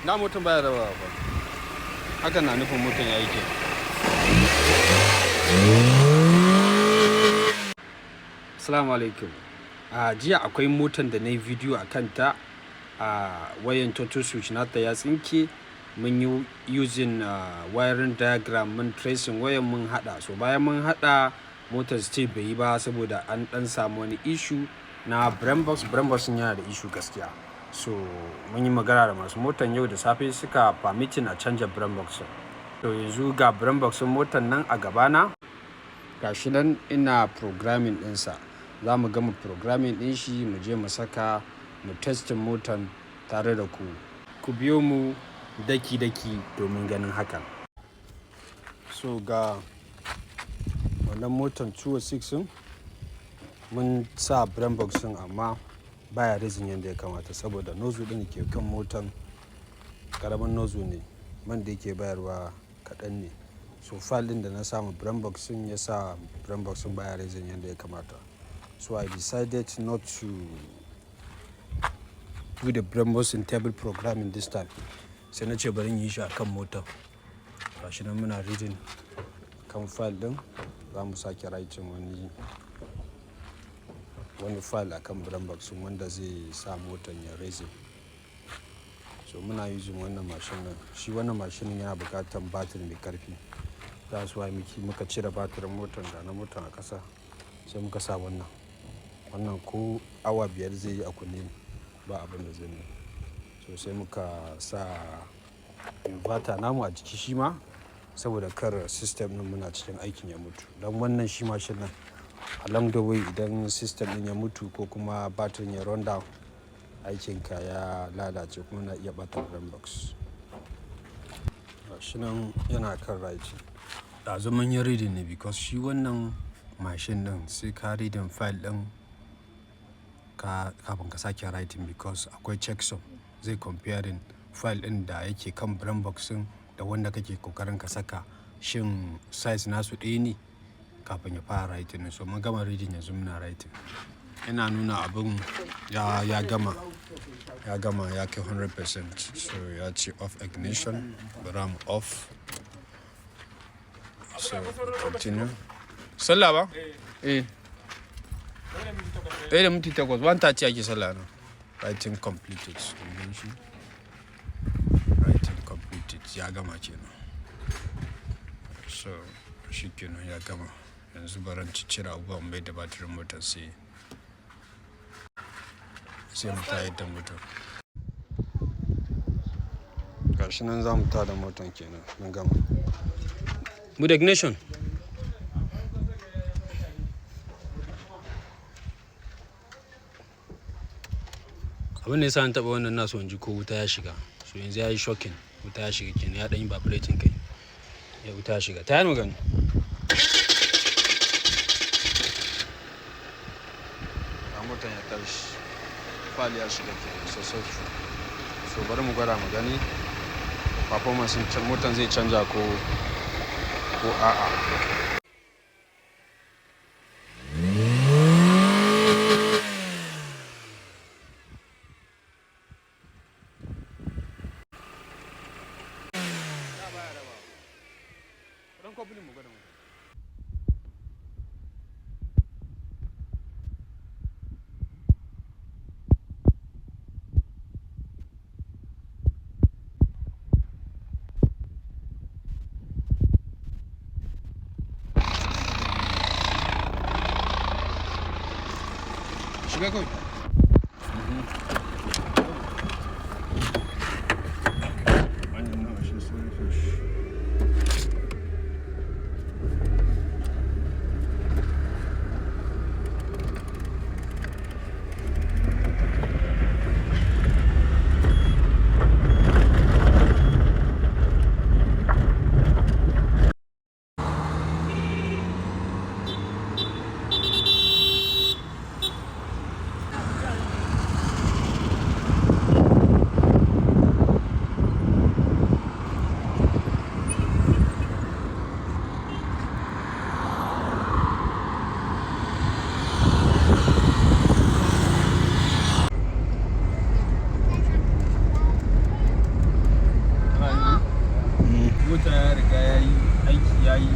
Na motan baya rawa ba. Hakan na nufin motan ya yi ke. Assalamu alaikum. Jiya akwai motan da na yi video a kanta wayan total switch nata ya tsinke. Mun yi using wiring diagram mun tracing wayan mun hada. So bayan mun hada motar still bai yi ba saboda an dan samu wani issue na brain box yana da issue gaskiya. So mun yi magana da masu motan yau da safe suka permitting a canja brain box. So yanzu ga brain box motan nan a gabana. Gashi nan ina programming ɗinsa. Za mu gama programming ɗin shi mu je mu saka mu testin motan tare da ku. Ku biyo mu daki-daki domin ganin hakan. So ga wannan motan 206 mun sa brain box ɗin amma baya raising yadda ya kamata saboda nozzle ɗin ke kan motan ƙaramin nozzle ne, man da yake bayarwa kaɗan ne. So file ɗin da na samu brain box ɗin ya sa brain box ɗin baya raising yadda ya kamata. So I decided not to do the brain box in table programming this time. Sai na ce bari yi shi a kan motar. Gashi nan muna reading kan file ɗin, za mu sake writing wani file akan brain box wanda zai sa motar ya raising. So muna using wannan machine nan. Shi wannan machine yana buƙatar battery mai ƙarfi. That's why muka cire batirin motar da na motar a ƙasa sai muka sa wannan ko awa 5 zai yi a kunne ba abin da zai yi. So sai muka sa inverter namu a jiki shi ma saboda kar system ɗin muna cikin aikin ya mutu. Don wannan shi machine nan along the way idan system ɗin ya mutu ko kuma batirin ya run down aikinka ya lalace kuma na iya ɓata brain box. Gashi nan yana kan writing. Ɗazu mun yi reading ne because shi wannan machine ɗin sai ka reading file ɗin kafin ka sake writing because akwai checksum zai comparing file ɗin da yake kan brain box ɗin da wanda kake kokarin ka saka shin size nasu ɗaya ne kafin ya fara writing. So mun gama reading yanzu muna writing. Ina nuna abin ya gama ya kai 100%. So ya ce off ignition, ram off. So continue. Sallah ba? Eh. Da minti 8 1:30 ake sallah na. Writing completed. Writing completed ya gama kenan. So shi kenan ya gama. Yanzu baran cire abubuwan bai da batirin motar sai mu tayar da motar. Gashi nan za mu tada motar kenan mun gama. With ignition. Abin da yasa an taɓa wannan nasu wanji ko wuta ya shiga. So yanzu ya yi shocking. Wuta ya shiga kenan ya ɗan yi vibrating kai. Ya wuta ya shiga. Ta yana gani. Motar ya tashi. Fali ya shiga kenan successful. So bari mu gwada mu gani performance motar zai canja ko a'a. Shiga kawai. mota ya riga ya yi aiki, ya yi